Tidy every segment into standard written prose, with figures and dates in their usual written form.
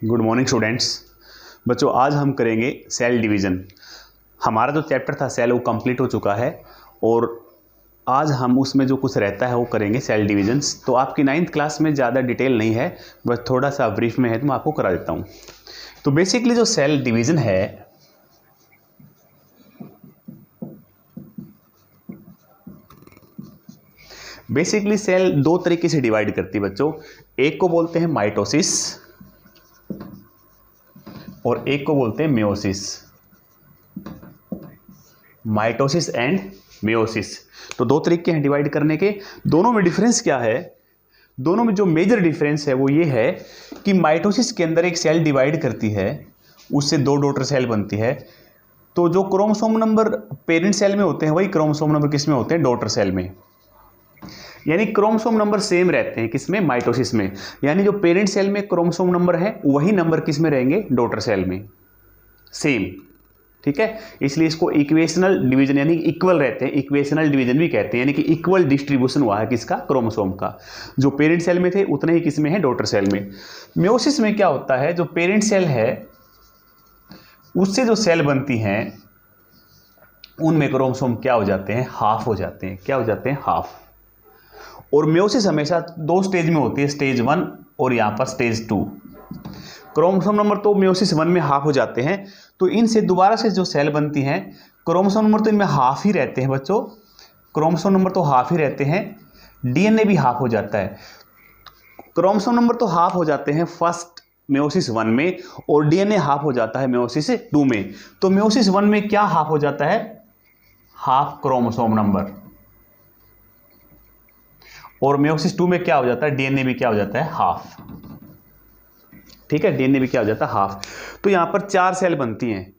Good morning students. बच्चों आज हम करेंगे सेल डिवीज़न। हमारा जो चैप्टर था सेल वो कंप्लीट हो चुका है और आज हम उसमें जो कुछ रहता है वो करेंगे सेल डिवीजन्स। तो आपकी 9th क्लास में ज़्यादा डिटेल नहीं है, बस थोड़ा सा ब्रीफ में है तो मैं आपको करा देता हूँ। तो बेसिकली जो सेल डिवीज़न है बेसिकली सेल दो तरीके से डिवाइड करती है बच्चों। एक को बोलते हैं माइटोसिस और एक को बोलते हैं मेयोसिस। माइटोसिस एंड मेयोसिस, तो दो तरीके हैं डिवाइड करने के। दोनों में डिफरेंस क्या है? दोनों में जो मेजर डिफरेंस है वो ये है कि माइटोसिस के अंदर एक सेल डिवाइड करती है, उससे दो डॉटर सेल बनती है। तो जो क्रोमोसोम नंबर पेरेंट सेल में होते हैं वही क्रोमोसोम नंबर किस में होते हैं? डॉटर सेल में। यानी क्रोमोसोम नंबर सेम रहते हैं किसमें? माइटोसिस में। यानी जो पेरेंट सेल में क्रोमोसोम नंबर है वही नंबर किस में रहेंगे? डॉटर सेल में सेम। ठीक है, इसलिए इसको इक्वेशनल डिवीजन यानी इक्वल रहते हैं, इक्वेशनल डिवीजन भी कहते हैं। यानी कि इक्वल डिस्ट्रीब्यूशन हुआ है किसका? क्रोमोसोम का। जो पेरेंट सेल में थे उतने ही किस में है? डॉटर सेल में। मेयोसिस में क्या होता है? जो पेरेंट सेल है उससे जो सेल बनती हैं उनमें क्रोमोसोम क्या हो जाते हैं? हाफ हो जाते हैं। क्या हो जाते हैं? हाफ। और मेयोसिस हमेशा दो स्टेज में होती है, स्टेज 1 और यहां पर स्टेज 2। क्रोमोसोम नंबर तो मेयोसिस 1 में हाफ हो जाते हैं, तो इनसे दोबारा से जो सेल बनती हैं क्रोमोसोम नंबर तो इनमें हाफ ही रहते हैं बच्चों। क्रोमोसोम नंबर तो हाफ ही रहते हैं, डीएनए भी हाफ हो जाता है। क्रोमोसोम नंबर तो हाफ हो जाते हैं फर्स्ट मेयोसिस 1 में और डीएनए हाफ हो जाता है मेयोसिस 2 में। तो मेयोसिस 1 में क्या हाफ हो जाता है? Half chromosome number. और मेयोसिस 2 में क्या हो जाता है? डीएनए भी क्या हो जाता है? हाफ। ठीक है, डीएनए भी क्या हो जाता है? हाफ। तो यहां पर 4 सेल बनती हैं।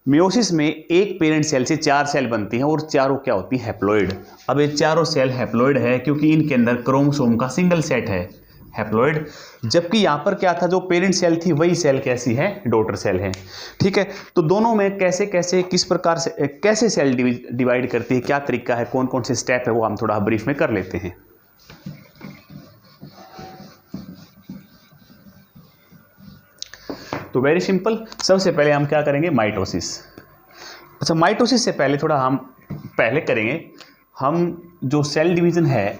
मेयोसिस में एक पेरेंट सेल से 4 सेल बनती हैं और चारों क्या होती हैं? हैप्लॉइड। अब ये चारों सेल हैप्लॉइड है क्योंकि इनके अंदर क्रोमोसोम का सिंगल सेट है, हैप्लॉइड। जबकि यहां पर क्या था? जो पेरेंट सेल थी वही सेल कैसी है? डॉटर सेल है। ठीक है, तो दोनों में कैसे कैसे किस प्रकार से कैसे सेल डिवाइड करती है, क्या तरीका है, कौन कौन से स्टेप है, वो हम थोड़ा ब्रीफ में कर लेते हैं। तो वेरी सिंपल, सबसे पहले हम क्या करेंगे? माइटोसिस। अच्छा, माइटोसिस से पहले थोड़ा हम पहले करेंगे, हम जो सेल डिवीजन है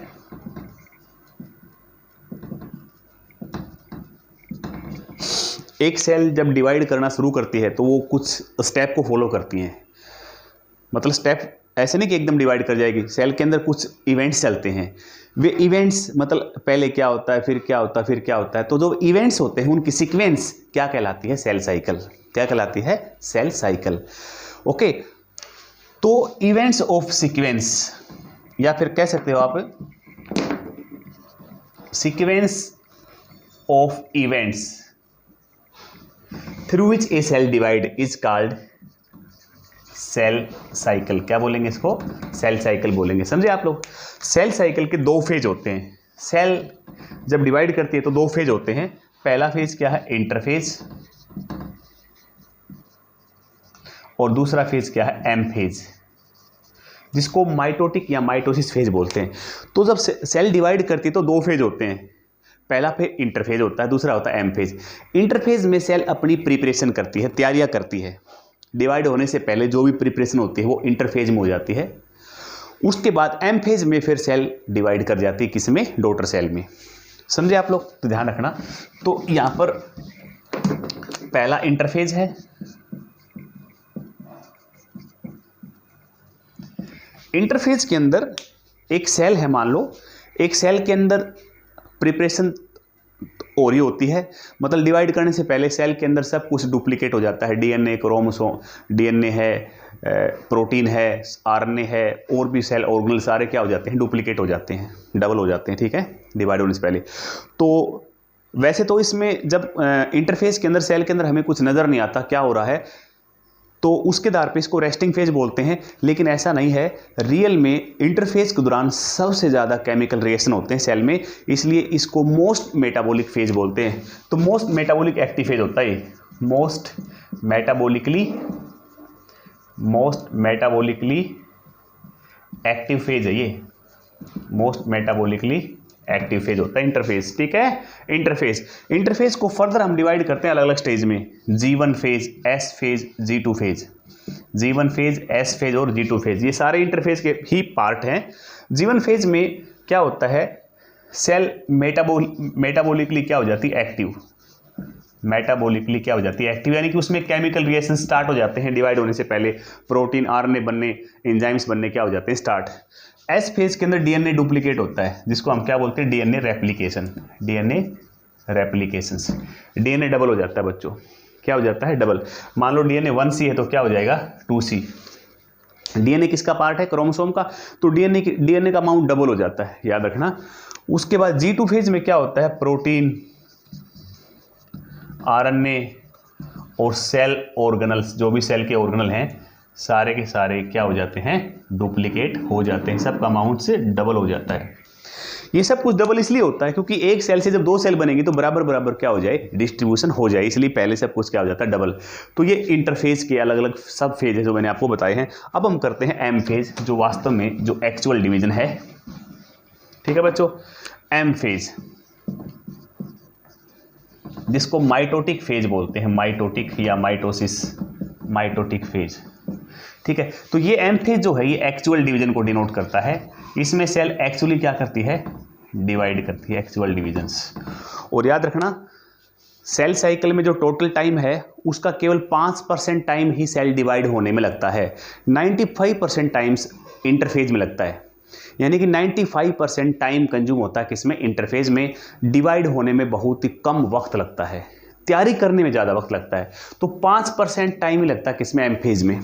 एक सेल जब डिवाइड करना शुरू करती है तो वो कुछ स्टेप को फॉलो करती हैं। मतलब स्टेप ऐसे नहीं कि एकदम डिवाइड कर जाएगी, सेल के अंदर कुछ इवेंट्स चलते हैं। वे इवेंट्स मतलब पहले क्या होता है, फिर क्या होता है, फिर क्या होता है। तो जो इवेंट्स होते हैं उनकी सीक्वेंस क्या कहलाती है? Cell cycle. क्या कहलाती है? Cell cycle. ओके, तो इवेंट्स ऑफ सीक्वेंस या फिर कह सकते हो आप sequence of events through which a cell divide is called cell cycle. क्या बोलेंगे इसको? सेल साइकिल बोलेंगे। समझे आप लोग? सेल साइकिल के दो फेज होते हैं। सेल जब डिवाइड करती है तो दो फेज होते हैं। पहला फेज क्या है? इंटरफेज। और दूसरा फेज क्या है? एम फेज, जिसको माइटोटिक या माइटोसिस फेज बोलते हैं। तो जब सेल डिवाइड करती है तो दो फेज होते हैं। पहला फेज इंटरफेज होता है, दूसरा होता है एम फेज। इंटरफेज में सेल अपनी प्रिपरेशन करती है, तैयारियां करती है। डिवाइड होने से पहले जो भी प्रिपरेशन होती है वो इंटरफेज में हो जाती है। उसके बाद एम फेज में फिर सेल डिवाइड कर जाती है किसमें? डॉटर सेल में। समझे आप लोग? तो ध्यान रखना। तो यहां पर पहला इंटरफेज है, इंटरफेज के अंदर एक सेल है, मान लो एक सेल के अंदर प्रिपरेशन हो रही होती है। मतलब डिवाइड करने से पहले सेल के अंदर सब कुछ डुप्लीकेट हो जाता है। डीएनए, क्रोमोसोम, डीएनए है, प्रोटीन है, आरएनए है, और भी सेल ऑर्गेनल सारे क्या हो जाते हैं? डुप्लीकेट हो जाते हैं, डबल हो जाते हैं। ठीक है, डिवाइड होने से पहले। तो वैसे तो इसमें जब इंटरफेस के अंदर सेल के अंदर हमें कुछ नज़र नहीं आता क्या हो रहा है, तो उसके आधार पे इसको रेस्टिंग फेज बोलते हैं। लेकिन ऐसा नहीं है, रियल में इंटरफेज के दौरान सबसे ज़्यादा केमिकल रिएक्शन होते हैं सेल में, इसलिए इसको मोस्ट मेटाबॉलिक फेज बोलते हैं। तो मोस्ट मेटाबॉलिक एक्टिव फेज होता है, मोस्ट मेटाबॉलिकली एक्टिव फेज है ये, मोस्ट मेटाबॉलिकली एक्टिव फेज होता है इंटरफेज, ठीक है। इंटरफेज को फर्दर हम डिवाइड करते हैं अलग अलग स्टेज में, G1 phase, S phase, G2 phase, G1 phase, S phase और G2 फेज, ये सारे इंटरफेज के ही पार्ट हैं। G1 फेज में क्या होता है, सेल मेटाबोलिकली क्या हो जाती है, एक्टिव, मेटाबोलिकली क्या हो जाती है, एक्टिव, यानी कि उसमें केमिकल रिएक्शन स्टार्ट हो जाते हैं डिवाइड होने से पहले, प्रोटीन आरएनए बनने, एंजाइम्स बनने क्या हो जाते हैं स्टार्ट। एस फेज के अंदर डीएनए डुप्लीकेट होता है, जिसको हम क्या बोलते हैं, DNA replication, DNA replications, DNA double हो जाता है बच्चों, क्या हो जाता है, डबल। मान लो डीएनए 1C है तो क्या हो जाएगा 2C। डीएनए किसका पार्ट है, क्रोमोसोम का, तो डीएनए का अमाउंट डबल हो जाता है, याद रखना। उसके बाद G2 फेज में क्या होता है, प्रोटीन, आरएनए और सेल ऑर्गेनल्स, जो भी सेल के ऑर्गेनल हैं सारे के सारे क्या हो जाते हैं, डुप्लीकेट हो जाते हैं, सबका अमाउंट से डबल हो जाता है। ये सब कुछ डबल इसलिए होता है क्योंकि एक सेल से जब दो सेल बनेंगी तो बराबर बराबर क्या हो जाए, डिस्ट्रीब्यूशन हो जाए, इसलिए पहले सब कुछ क्या हो जाता है, डबल। तो ये इंटरफेज के अलग अलग सब फेज है जो मैंने आपको बताए हैं। अब हम करते हैं एम फेज, जो वास्तव में जो एक्चुअल डिवीजन है, ठीक है बच्चों। एम फेज जिसको माइटोटिक फेज बोलते हैं, माइटोटिक या माइटोसिस, माइटोटिक फेज, ठीक है। तो ये एम फेज जो है ये एक्चुअल डिवीजन को डिनोट करता है। इसमें सेल एक्चुअली क्या करती है, डिवाइड करती है, एक्चुअल डिविजन्स। और याद रखना सेल साइकिल में जो टोटल टाइम है उसका केवल 5% टाइम ही सेल डिवाइड होने में लगता है, 95% टाइम्स इंटरफेज में लगता है, यानी कि 95% टाइम कंज्यूम होता है किसमें, इंटरफेज में। डिवाइड होने में बहुत ही कम वक्त लगता है, तैयारी करने में ज़्यादा वक्त लगता है। तो 5% टाइम ही लगता है किसमें, एम फेज में।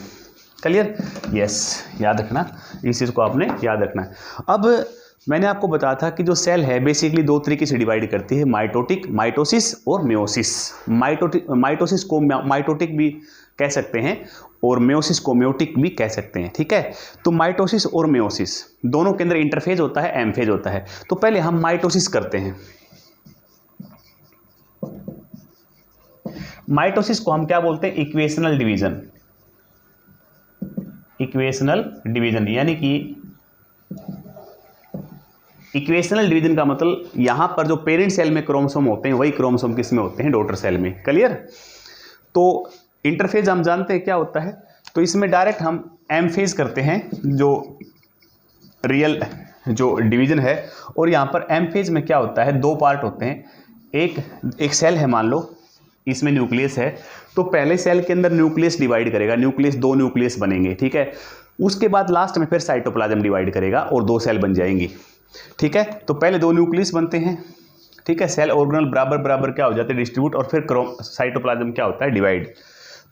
क्लियर, यस, याद रखना, इस चीज़ को आपने याद रखना है। अब मैंने आपको बताया था कि जो सेल है बेसिकली दो तरीके से डिवाइड करती है, माइटोटिक, माइटोसिस और मेयोसिस। माइटोसिस को माइटोटिक भी कह सकते हैं और मेयोसिस को मेयोटिक भी कह सकते हैं, ठीक है। तो माइटोसिस और मेयोसिस दोनों के अंदर इंटरफेज होता है, एम फेज होता है। तो पहले हम माइटोसिस करते हैं। माइटोसिस को हम क्या बोलते हैं, इक्वेशनल डिवीजन, इक्वेशनल डिवीजन, यानी कि इक्वेशनल डिवीजन का मतलब यहां पर जो पेरेंट सेल में क्रोमोसोम होते हैं वही क्रोमोसोम किस में होते हैं, डॉटर सेल में। क्लियर। तो इंटरफेज हम जानते हैं क्या होता है, तो इसमें डायरेक्ट हम एम फेज करते हैं, जो रियल जो डिवीजन है। और यहां पर एम फेज में क्या होता है, दो पार्ट होते हैं। एक सेल है, मान लो इसमें न्यूक्लियस है, तो पहले सेल के अंदर न्यूक्लियस डिवाइड करेगा, न्यूक्लियस, दो न्यूक्लियस बनेंगे, ठीक है। उसके बाद लास्ट में फिर साइटोप्लाज्म डिवाइड करेगा और दो सेल बन जाएंगी, ठीक है। तो पहले दो न्यूक्लियस बनते हैं, ठीक है, सेल ऑर्गेनल बराबर बराबर क्या हो जाते हैं, डिस्ट्रीब्यूट, और फिर साइटोप्लाज्म क्या होता है, डिवाइड।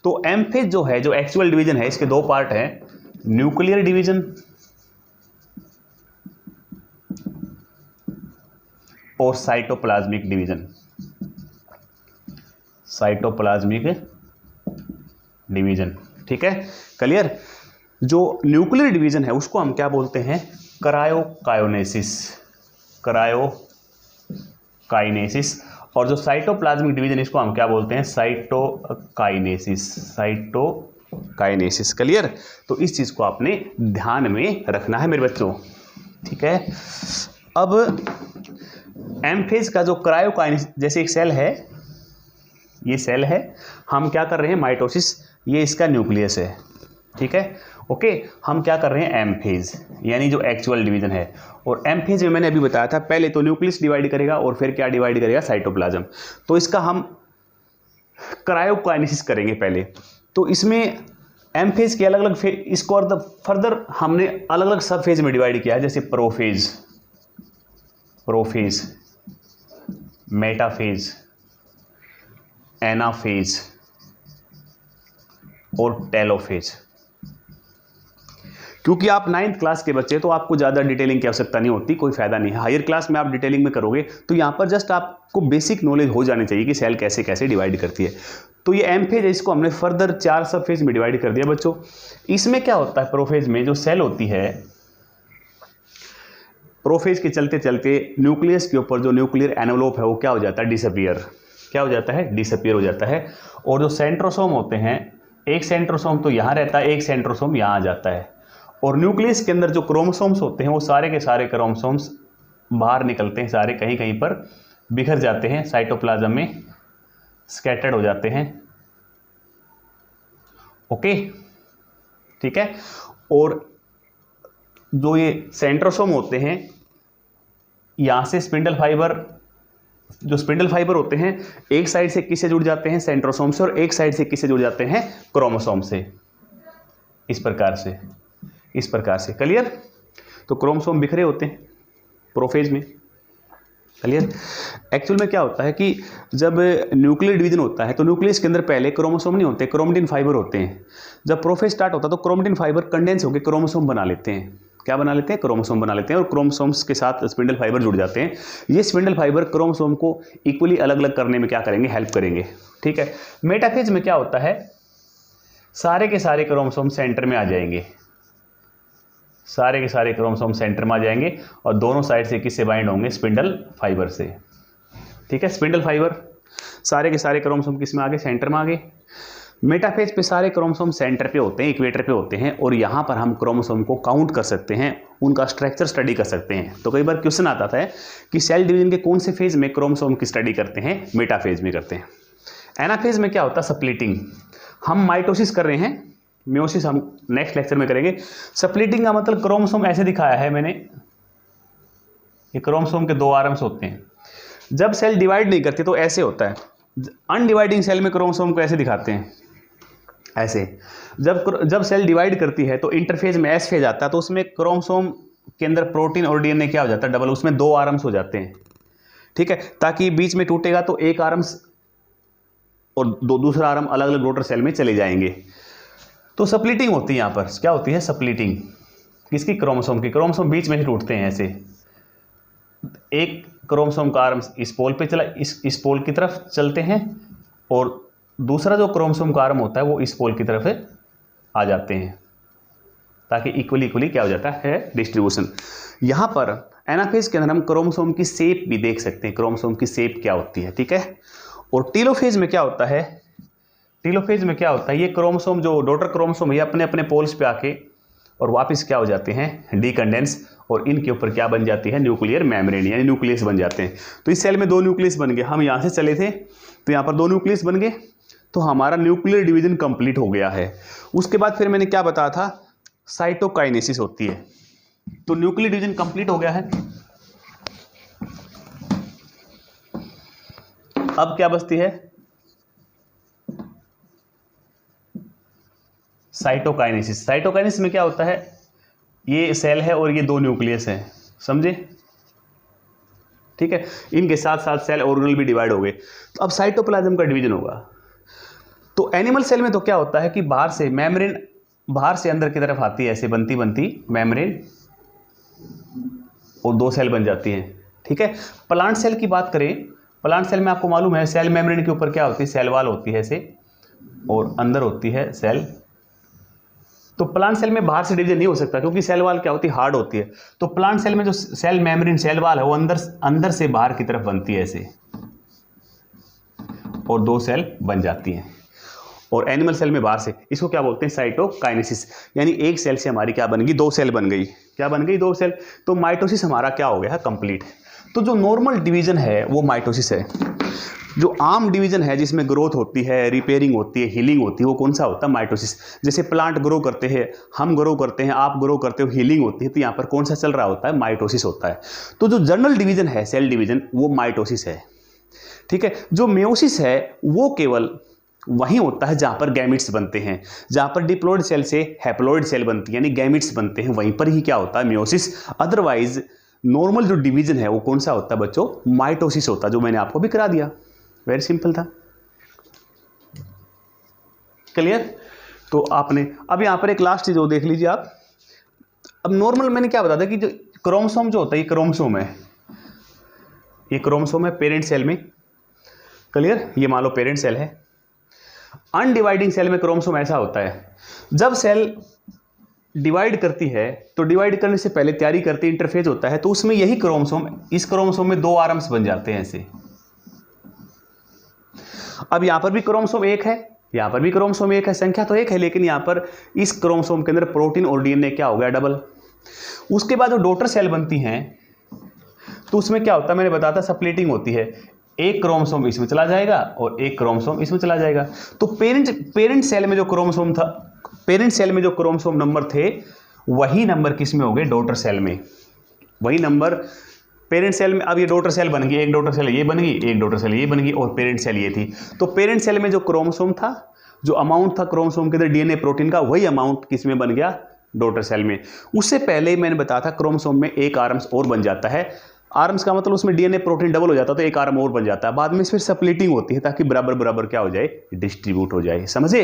तो एम फेज जो है, जो एक्चुअल डिवीजन है, इसके दो पार्ट हैं, न्यूक्लियर डिवीजन और साइटोप्लाज्मिक डिवीजन, साइटोप्लाज्मिक डिवीजन, ठीक है। क्लियर। जो न्यूक्लियर डिवीजन है उसको हम क्या बोलते हैं, क्रायोकाइनेसिस, क्रायोकाइनेसिस। और जो साइटोप्लाज्मिक डिवीजन इसको हम क्या बोलते हैं, साइटोकाइनेसिस, साइटोकाइनेसिस। क्लियर। तो इस चीज को आपने ध्यान में रखना है मेरे बच्चों, ठीक है। अब एम फेज का जो क्रायोकाइनेसिस, जैसे एक सेल है, ये सेल है, हम क्या कर रहे हैं, माइटोसिस, ये इसका न्यूक्लियस है, ठीक है, ओके। हम क्या कर रहे हैं, एम फेज, यानी जो एक्चुअल डिवीजन है। और एम फेज में मैंने अभी बताया था, पहले तो न्यूक्लियस डिवाइड करेगा और फिर क्या डिवाइड करेगा, साइटोप्लाज्म। तो इसका हम क्रायोकाइनेसिस करेंगे पहले। तो इसमें एम फेज के अलग अलग फेज, इसको फर्दर हमने अलग अलग सब फेज में डिवाइड किया है, जैसे प्रोफेज, मेटाफेज, एनाफेज और टेलोफेज। क्योंकि आप 9th क्लास के बच्चे, तो आपको ज़्यादा डिटेलिंग की आवश्यकता नहीं होती, कोई फायदा नहीं है। हायर क्लास में आप डिटेलिंग में करोगे तो यहाँ पर जस्ट आपको बेसिक नॉलेज हो जानी चाहिए कि सेल कैसे कैसे डिवाइड करती है। तो ये एम फेज है, इसको हमने फर्दर 4 सब फेज में डिवाइड कर दिया बच्चों। इसमें क्या होता है, प्रोफेज में जो सेल होती है, प्रोफेज के चलते चलते न्यूक्लियस के ऊपर जो न्यूक्लियर एनवलोप है वो क्या हो जाता है, डिसअपियर, क्या हो जाता है, डिसअपियर हो जाता है। और जो सेंट्रोसोम होते हैं, एक सेंट्रोसोम तो यहाँ रहता है, एक सेंट्रोसोम यहाँ आ जाता है। और न्यूक्लियस के अंदर जो क्रोमोसोम्स होते हैं वो सारे के सारे क्रोमोसोम्स बाहर निकलते हैं सारे, कहीं कहीं पर बिखर जाते हैं, साइटोप्लाज्म में स्कैटर्ड हो जाते हैं। ओके, ठीक है। और जो ये सेंट्रोसोम होते हैं, यहां से स्पिंडल फाइबर, जो स्पिंडल फाइबर होते हैं एक साइड से किससे जुड़ जाते हैं, सेंट्रोसोम से, और एक साइड से किससे जुड़ जाते हैं, क्रोमोसोम से। इस प्रकार से क्लियर। तो क्रोमोसोम बिखरे होते हैं प्रोफेज में, क्लियर। एक्चुअल में क्या होता है कि जब न्यूक्लियर डिवीजन होता है तो न्यूक्लियस के अंदर पहले क्रोमोसोम नहीं होते, क्रोमेटिन फाइबर होते हैं। जब प्रोफेज स्टार्ट होता है तो क्रोमेटिन फाइबर कंडेंस होकर क्रोमोसोम बना लेते हैं। क्या बना लेते हैं, क्रोमोसोम बना लेते हैं, और क्रोमोसोम्स के साथ स्पिंडल फाइबर जुड़ जाते हैं। ये स्पिंडल फाइबर क्रोमोसोम को इक्वली अलग अलग करने में क्या करेंगे, हेल्प करेंगे, ठीक है। मेटाफेज में क्या होता है, सारे के सारे क्रोमोसोम सेंटर में आ जाएंगे, सारे के सारे क्रोमोसोम सेंटर में आ जाएंगे, और दोनों साइड से किससे बाइंड होंगे, स्पिंडल फाइबर से, ठीक है। स्पिंडल फाइबर, सारे के सारे क्रोमोसोम किस में आ गए, सेंटर में आ गए। मेटाफेज पे सारे क्रोमोसोम सेंटर पे होते हैं, इक्वेटर पे होते हैं, और यहाँ पर हम क्रोमोसोम को काउंट कर सकते हैं, उनका स्ट्रक्चर स्टडी कर सकते हैं। तो कई बार क्वेश्चन आता था कि सेल डिवीजन के कौन से फेज में क्रोमोसोम की स्टडी करते हैं, मेटाफेज में करते हैं। एनाफेज में क्या होता है, स्प्लिटिंग। हम माइटोसिस कर रहे हैं, मियोसिस हम नेक्स्ट लेक्चर में करेंगे। स्प्लिटिंग का मतलब क्रोमोसोम ऐसे दिखाया है मैंने, ये क्रोमोसोम के दो आर्म्स होते हैं। जब सेल डिवाइड नहीं करती तो ऐसे होता है, अनडिवाइडिंग सेल में क्रोमोसोम को ऐसे दिखाते हैं, ऐसे। जब सेल डिवाइड करती है तो इंटरफेज में एस फेज आता है, तो उसमें क्रोमोसोम के अंदर प्रोटीन और डीएनए क्या हो जाता है, डबल, उसमें दो आर्म्स हो जाते हैं, ठीक है। ताकि बीच में टूटेगा तो एक आर्म्स और दूसरा आर्म अलग अलग डॉटर सेल में चले जाएंगे। तो स्प्लिटिंग होती है, यहाँ पर क्या होती है, स्प्लिटिंग किसकी, क्रोमोसोम की। क्रोमोसोम बीच में से टूटते हैं ऐसे, एक क्रोमोसोम का आर्म इस पोल पे चला, इस पोल की तरफ चलते हैं, और दूसरा जो क्रोमोसोम का आर्म होता है वो इस पोल की तरफ आ जाते हैं, ताकि इक्वली क्या हो जाता है, डिस्ट्रीब्यूशन। यहाँ पर एनाफेज के अंदर हम क्रोमोसोम की शेप भी देख सकते हैं, क्रोमोसोम की शेप क्या होती है, ठीक है। और टीलोफेज में क्या होता है, टीलोफेज में क्या होता है, ये क्रोमोसोम जो डॉटर क्रोमोसोम है अपने अपने पोल्स पे आके और वापस क्या हो जाते हैं, डीकंडेंस, और इनके ऊपर क्या बन जाती है, न्यूक्लियर मेम्ब्रेन यानी न्यूक्लियस बन जाते हैं। तो इस सेल में दो न्यूक्लियस बन गए, हम यहाँ से चले थे तो यहाँ पर दो न्यूक्लियस बन गए, तो हमारा न्यूक्लियर डिवीजन कंप्लीट हो गया है। उसके बाद फिर मैंने क्या बताया था, साइटोकाइनेसिस होती है। तो न्यूक्लियर डिवीजन कंप्लीट हो गया है, अब क्या बचती है, साइटोकाइनेसिस। साइटोकाइनेसिस में क्या होता है, ये सेल है और ये दो न्यूक्लियस है, समझे, ठीक है। इनके साथ साथ सेल ऑर्गेनल भी डिवाइड हो गए। तो अब साइटोप्लाज्म का डिवीजन होगा। तो एनिमल सेल में तो क्या होता है कि बाहर से मेम्ब्रेन, बाहर से अंदर की तरफ आती है, ऐसे बनती बनती मेम्ब्रेन, और दो सेल बन जाती हैं, ठीक है। प्लांट सेल की बात करें, प्लांट सेल में आपको मालूम है सेल मेम्ब्रेन के ऊपर क्या होती है, सेल वॉल होती है ऐसे, और अंदर होती है सेल। तो प्लांट सेल में बाहर से डिवीजन नहीं हो सकता, क्योंकि सेल वॉल क्या होती है, हार्ड होती है। तो प्लांट सेल में जो सेल मेम्ब्रेन, सेल वॉल है, वो अंदर से बाहर की तरफ बनती है ऐसे, और दो सेल बन जाती हैं। और एनिमल सेल में बाहर से, इसको क्या बोलते हैं, साइटोकाइनेसिस। यानी एक सेल से हमारी क्या बन गई, दो सेल बन गई। क्या बन गई, दो सेल। तो माइटोसिस हमारा क्या हो गया है, कंप्लीट। तो जो नॉर्मल डिवीजन है वो माइटोसिस है। जो आम डिवीजन है जिसमें ग्रोथ होती है, रिपेयरिंग होती है, हीलिंग होती है, वो कौन सा होता है, माइटोसिस। जैसे प्लांट ग्रो करते हैं, हम ग्रो करते हैं, आप ग्रो करते हो, हीलिंग होती है, तो यहाँ पर कौन सा चल रहा होता है, माइटोसिस होता है। तो जो जनरल डिवीजन है, सेल डिवीजन, वो माइटोसिस है, ठीक है। जो मेयोसिस है वो केवल वहीं होता है जहाँ पर गैमिट्स बनते हैं, जहाँ पर डिप्लॉइड सेल से हैप्लॉइड सेल बनती है, यानी गैमिट्स बनते हैं, वहीं पर ही क्या होता है, मेयोसिस। अदरवाइज नॉर्मल जो डिवीजन है वो कौन सा होता है बच्चों, माइटोसिस होता है, जो मैंने आपको भी करा दिया। वेरी सिंपल था, क्लियर। तो आपने अब यहां पर एक लास्ट चीज वो देख लीजिए आप। अब नॉर्मल मैंने क्या बताया था कि जो क्रोमोसोम जो होता है, ये क्रोमोसोम है, ये क्रोमोसोम है पेरेंट सेल में, क्लियर। ये मान लो पेरेंट सेल है। अनडिवाइडिंग सेल में क्रोमोसोम ऐसा होता है, जब सेल डिवाइड करती है तो डिवाइड करने से पहले तैयारी करती है, इंटरफेज होता है, तो उसमें यही क्रोमोसोम, इस क्रोमोसोम में दो आर्म्स बन जाते हैं ऐसे। अब यहां पर भी क्रोमोसोम एक है, यहां पर भी क्रोमोसोम एक है, संख्या तो एक है, लेकिन यहां पर इस क्रोमोसोम के अंदर प्रोटीन और डीएनए क्या हो गया, डबल। उसके बाद जो डॉटर सेल बनती हैं, तो उसमें क्या होता है मैंने बताया था, स्प्लिटिंग होती है, एक क्रोमोसोम इसमें चला जाएगा और एक क्रोमोसोम इसमें चला जाएगा। तो पेरेंट सेल में जो क्रोमोसोम था, पेरेंट सेल में जो क्रोमोसोम नंबर थे वही नंबर किस में हो गए, डॉटर सेल में। वही नंबर पेरेंट सेल में, अब ये डॉटर सेल बन गई, एक डॉटर सेल ये बन गई, एक डॉटर सेल ये बन गई और पेरेंट सेल ये थी। तो पेरेंट सेल में जो क्रोमोसोम था, जो अमाउंट था क्रोमोसोम के अंदर डीएनए प्रोटीन का, वही अमाउंट किस में बन गया, डॉटर सेल में। उससे पहले ही मैंने बताया था क्रोमोसोम में एक आर्म्स और बन जाता है। आर्म्स का मतलब उसमें डीएनए प्रोटीन डबल हो जाता है तो एक आर्म और बन जाता है, बाद में फिर स्प्लिटिंग होती है ताकि बराबर बराबर क्या हो जाए, डिस्ट्रीब्यूट हो जाए। समझे,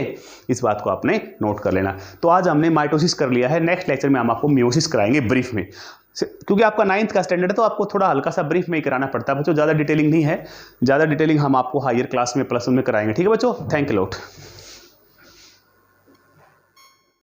इस बात को आपने नोट कर लेना। तो आज हमने माइटोसिस कर लिया है, नेक्स्ट लेक्चर में हम आपको मियोसिस कराएंगे ब्रीफ में, क्योंकि आपका 9th का स्टैंडर्ड है तो आपको थोड़ा हल्का सा ब्रीफ में ही कराना पड़ता है बच्चों, ज़्यादा डिटेलिंग नहीं है। ज़्यादा डिटेलिंग हम आपको हायर क्लास में +1 में कराएंगे। ठीक है बच्चों, थैंक यू लॉट।